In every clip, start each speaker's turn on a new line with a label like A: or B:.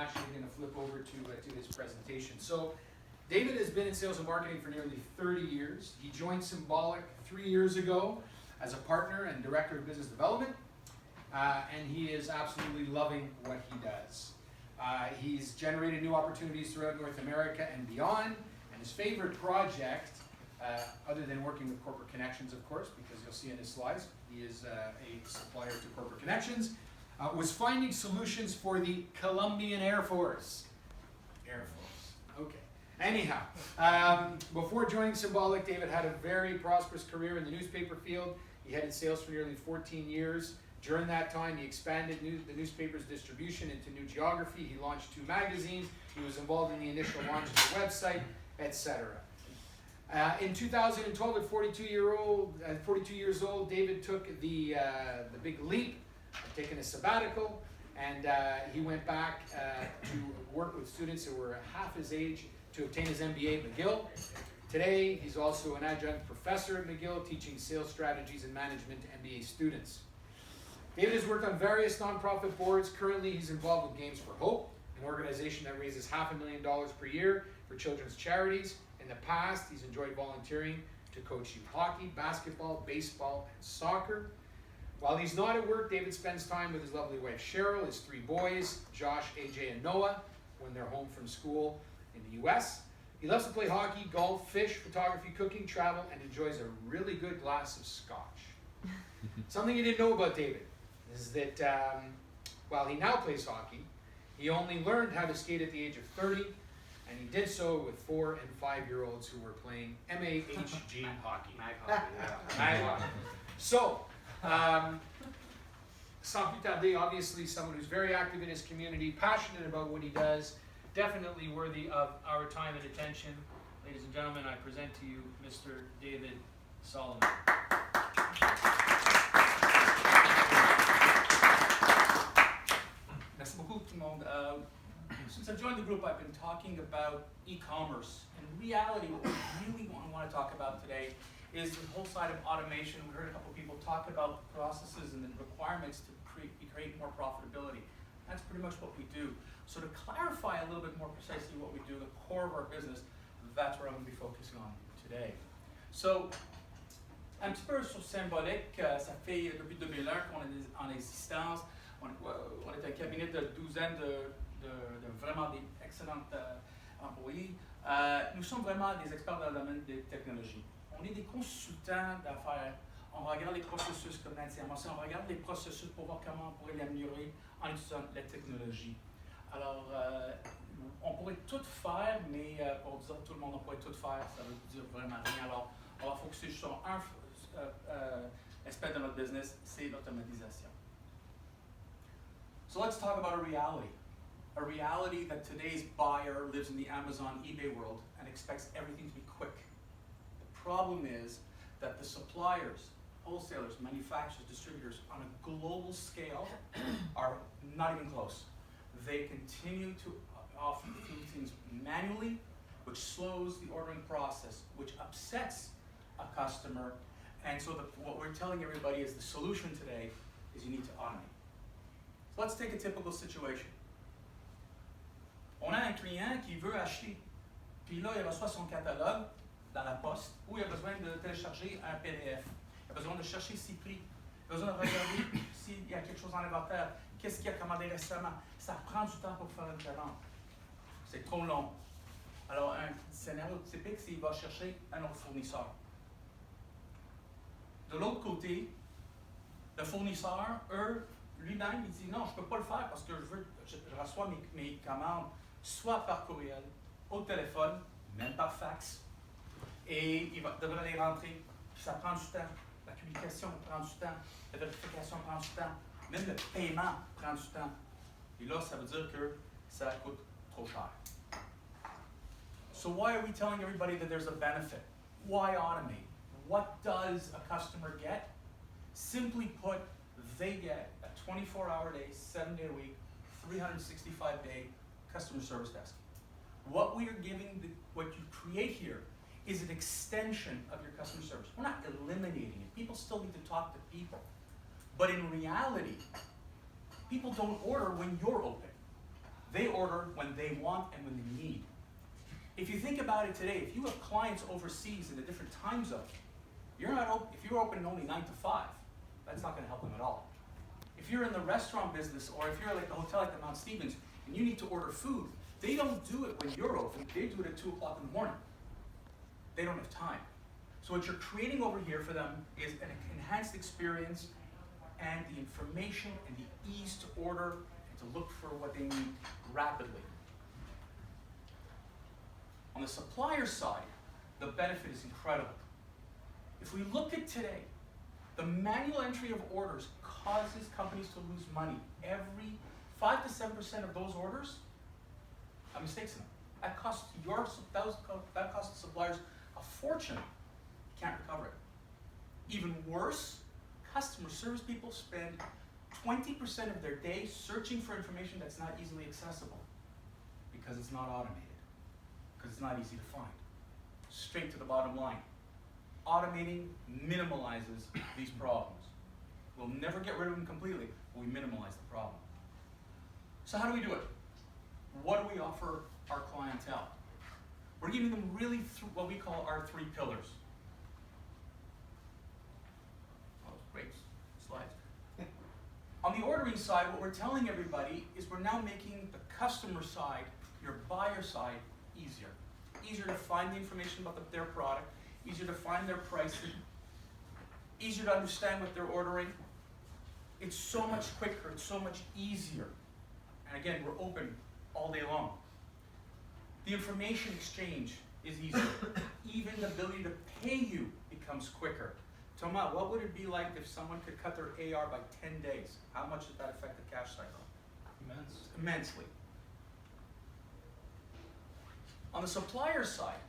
A: naturally going to flip over to his presentation. So David has been in sales and marketing for nearly 30 years. He joined SimboliQ 3 years ago as a partner and director of business development, and he is absolutely loving what he does. He's generated new opportunities throughout North America and beyond, and his favorite project, other than working with Corporate Connections, of course, because you'll see in his slides, he is a supplier to Corporate Connections, was finding solutions for the Colombian Air Force. Air Force, okay. Anyhow, before joining SimboliQ, David had a very prosperous career in the newspaper field. He headed sales for nearly 14 years. During that time, he expanded the newspaper's distribution into new geography. He launched 2 magazines. He was involved in the initial launch of the website, etc. In 2012, at 42 years old, David took the big leap of taking a sabbatical, and he went back to work with students who were half his age to obtain his MBA at McGill. Today, he's also an adjunct professor at McGill, teaching sales strategies and management to MBA students. David has worked on various nonprofit boards. Currently, he's involved with Games for Hope, an organization that raises $500,000 per year for children's charities. In the past, he's enjoyed volunteering to coach youth hockey, basketball, baseball, and soccer. While he's not at work, David spends time with his lovely wife Cheryl, his 3 boys, Josh, AJ, and Noah, when they're home from school in the US. He loves to play hockey, golf, fish, photography, cooking, travel, and enjoys a really good glass of scotch. Something you didn't know about David is that while he now plays hockey, he only learned how to skate at the age of 30, and he did so with 4- and 5-year-olds who were playing MAHG hockey.
B: Mag hockey, yeah.
A: Mag hockey. So, sans plus tarder, obviously someone who's very active in his community, passionate about what he does, definitely worthy of our time and attention. Ladies and gentlemen, I present to you Mr. David Solomon.
C: Merci beaucoup tout le monde. Since I've joined the group, I've been talking about e-commerce. In reality, what we really want to talk about today is the whole side of automation. We heard a couple people talk about the processes and the requirements to create more profitability. That's pretty much what we do. So to clarify a little bit more precisely what we do, the core of our business, that's where I'm going to be focusing on today. So, un petit peu sur SimboliQ, ça fait depuis 2001 qu'on est en existence. On est un cabinet de douzaines de vraiment des excellents employés. Nous sommes vraiment des experts dans le domaine des technologies. On est des consultants d'affaires. On regarde les processus comme Nancy a mentionné, on regarde les processus pour voir comment on pourrait l'améliorer en utilisant la technologie. Alors, on pourrait tout faire, mais pour dire tout le monde, on pourrait tout faire, ça veut dire vraiment rien. Alors, on va focuser juste sur un aspect de notre business, c'est l'automatisation. So let's talk about a reality that today's buyer lives in the Amazon, eBay world and expects everything to be quick. The problem is that the suppliers, wholesalers, manufacturers, distributors on a global scale are not even close. They continue to often do things manually, which slows the ordering process, which upsets a customer. And so what we're telling everybody is the solution today is you need to automate. So let's take a typical situation. On a un client qui veut acheter, puis là, il reçoit son catalogue dans la poste, où il a besoin de télécharger un PDF. Il a besoin de chercher ses prix. Il a besoin de regarder s'il y a quelque chose en inventaire. Qu'est-ce qu'il a commandé récemment? Ça prend du temps pour faire une commande. C'est trop long. Alors, un scénario typique, c'est qu'il va chercher un autre fournisseur. De l'autre côté, le fournisseur, lui-même, il dit non, je ne peux pas le faire parce que je reçois mes commandes soit par courriel, au téléphone, même par fax, et il devrait les rentrer. Puis ça prend du temps. La publication prend du temps. La vérification prend du temps. Même le paiement prend du temps. Et là, ça veut dire que ça coûte trop cher. So why are we telling everybody that there's a benefit? Why automate? What does a customer get? Simply put, they get a 24-hour day, 7-day a week, 365-day customer service desk. What we are giving, what you create here is an extension of your customer service. We're not eliminating it. People still need to talk to people. But in reality, people don't order when you're open. They order when they want and when they need. If you think about it today, if you have clients overseas in a different time zone, if you're open only 9 to 5, that's not going to help them at all. If you're in the restaurant business, or if you're like the hotel like the Mount Stevens, and you need to order food, they don't do it when you're open. They do it at 2 o'clock in the morning. They don't have time. So what you're creating over here for them is an enhanced experience and the information and the ease to order and to look for what they need rapidly. On the supplier side, the benefit is incredible. If we look at today, the manual entry of orders causes companies to lose money. Every 5 to 7% of those orders have mistakes in them. That costs suppliers a fortune. You can't recover it. Even worse, customer service people spend 20% of their day searching for information that's not easily accessible because it's not automated, because it's not easy to find. Straight to the bottom line. Automating minimalizes these problems. We'll never get rid of them completely, but we minimize the problem. So how do we do it? What do we offer our clientele? We're giving them really what we call our 3 pillars. Oh, great slides. On the ordering side, what we're telling everybody is we're now making the customer side, your buyer side, easier. Easier to find the information about their product, easier to find their pricing, easier to understand what they're ordering. It's so much quicker, it's so much easier. And again, we're open all day long. The information exchange is easier. Even the ability to pay you becomes quicker. Thomas, what would it be like if someone could cut their AR by 10 days? How much does that affect the cash cycle? Immensely. On the supplier side,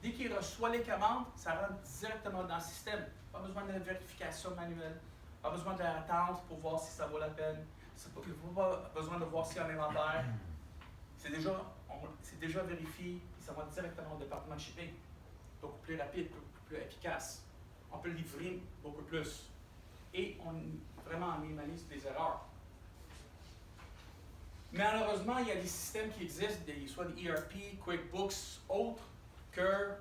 C: dès qu'il reçoit les commandes, ça rentre directement dans le système. Pas besoin de vérification manuelle, pas besoin d'attendre pour voir si ça vaut la peine, pas besoin de voir s'il y a un inventaire. C'est déjà vérifié et ça va directement au département de shipping. Beaucoup plus rapide, beaucoup plus efficace. On peut livrer beaucoup plus. Et on vraiment minimalise les erreurs. Malheureusement, il y a des systèmes qui existent, soit des ERP, QuickBooks, autres, que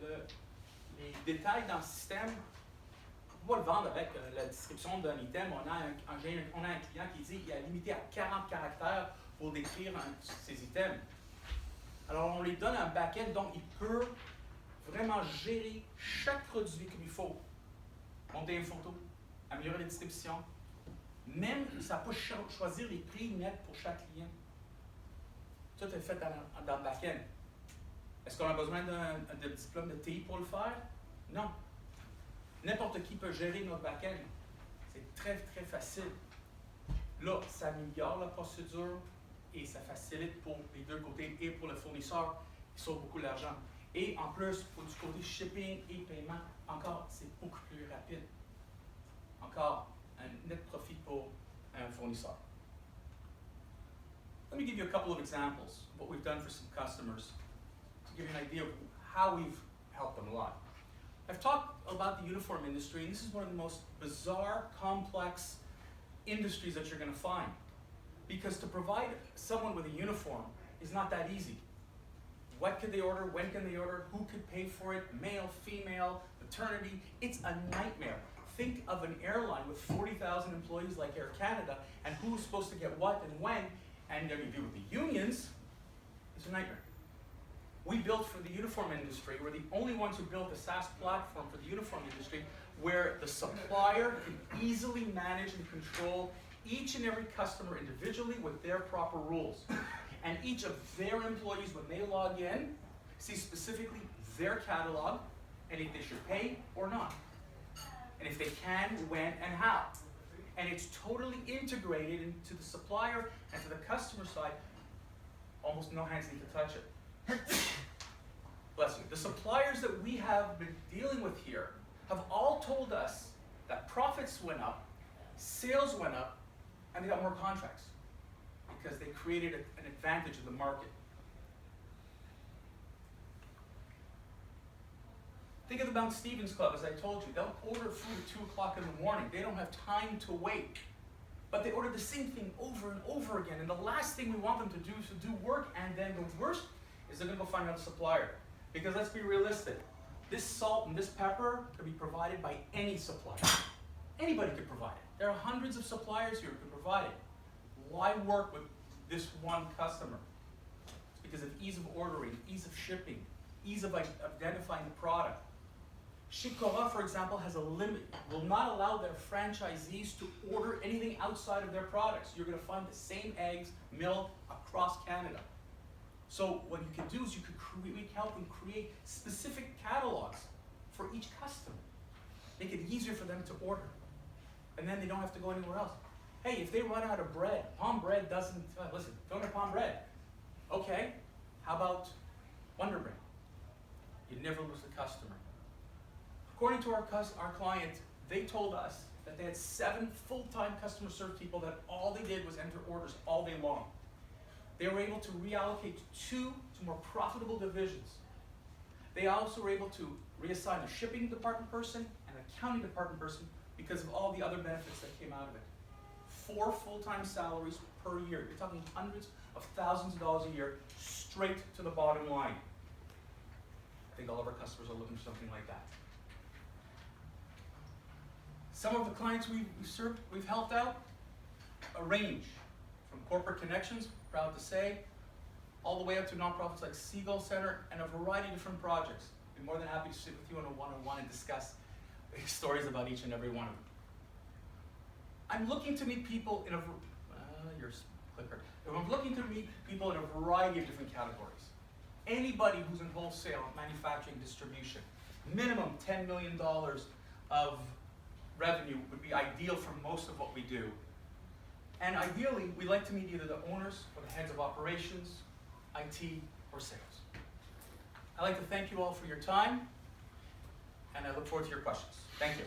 C: les détails dans le système, on ne peut pas le vendre avec la description d'un item. On a un client qui dit qu'il est limité à 40 caractères pour décrire ses items. Alors, on lui donne un back-end, donc il peut vraiment gérer chaque produit comme il faut. Monter une photo, améliorer la description. Même, ça peut choisir les prix nets pour chaque client. Tout est fait dans le back-end. Est-ce qu'on a besoin d'un diplôme de TI pour le faire? Non. N'importe qui peut gérer notre back-end. C'est très, très facile. Là, ça améliore la procédure et ça facilite pour les deux côtés et pour le fournisseur qui sauve beaucoup d'argent. Et en plus, pour du côté shipping et paiement, encore, c'est beaucoup plus rapide. Encore, un net profit pour un fournisseur. Let me give you a couple of examples of what we've done for some customers to give you an idea of how we've helped them a lot. I've talked about the uniform industry, and this is one of the most bizarre, complex industries that you're going to find. Because to provide someone with a uniform is not that easy. What could they order? When can they order? Who could pay for it? Male, female, maternity. It's a nightmare. Think of an airline with 40,000 employees like Air Canada, and who's supposed to get what and when, and then you deal with the unions. It's a nightmare. We built for the uniform industry. We're the only ones who built a SaaS platform for the uniform industry where the supplier can easily manage and control each and every customer individually with their proper rules. And each of their employees, when they log in, see specifically their catalog and if they should pay or not. And if they can, when, and how. And it's totally integrated into the supplier and to the customer side. Almost no hands need to touch it. Bless you. The suppliers that we have been dealing with here have all told us that profits went up, sales went up, and they got more contracts because they created an advantage in the market. Think of the Mount Stevens Club, as I told you. They'll order food at 2 o'clock in the morning. They don't have time to wait. But they order the same thing over and over again, and the last thing we want them to do is to do work, and then the worst is they're gonna go find another supplier. Because let's be realistic, this salt and this pepper can be provided by any supplier. Anybody could provide it. There are hundreds of suppliers here who can provide it. Why work with this one customer? It's because of ease of ordering, ease of shipping, ease of identifying the product. Shikora, for example, has a limit, will not allow their franchisees to order anything outside of their products. You're going to find the same eggs milled across Canada. So what you can do is you can help them create specific catalogs for each customer. Make it easier for them to order. And then they don't have to go anywhere else. Hey, if they run out of bread, palm bread doesn't, listen, don't have palm bread. Okay, how about Wonder Bread? You never lose the customer. According to our client, they told us that they had 7 full-time customer service people that all they did was enter orders all day long. They were able to reallocate 2 to more profitable divisions. They also were able to reassign a shipping department person and an accounting department person because of all the other benefits that came out of it. 4 full-time salaries per year. You're talking hundreds of thousands of dollars a year straight to the bottom line. I think all of our customers are looking for something like that. Some of the clients we've helped out, a range from corporate connections, proud to say, all the way up to nonprofits like Seagull Center and a variety of different projects. I'd be more than happy to sit with you on a one-on-one and discuss stories about each and every one of them. I'm looking to meet people in I'm looking to meet people in a variety of different categories. Anybody who's in wholesale, manufacturing, distribution, minimum $10 million of revenue would be ideal for most of what we do. And ideally, we like to meet either the owners or the heads of operations, IT, or sales. I'd like to thank you all for your time, and I look forward to your questions. Thank you.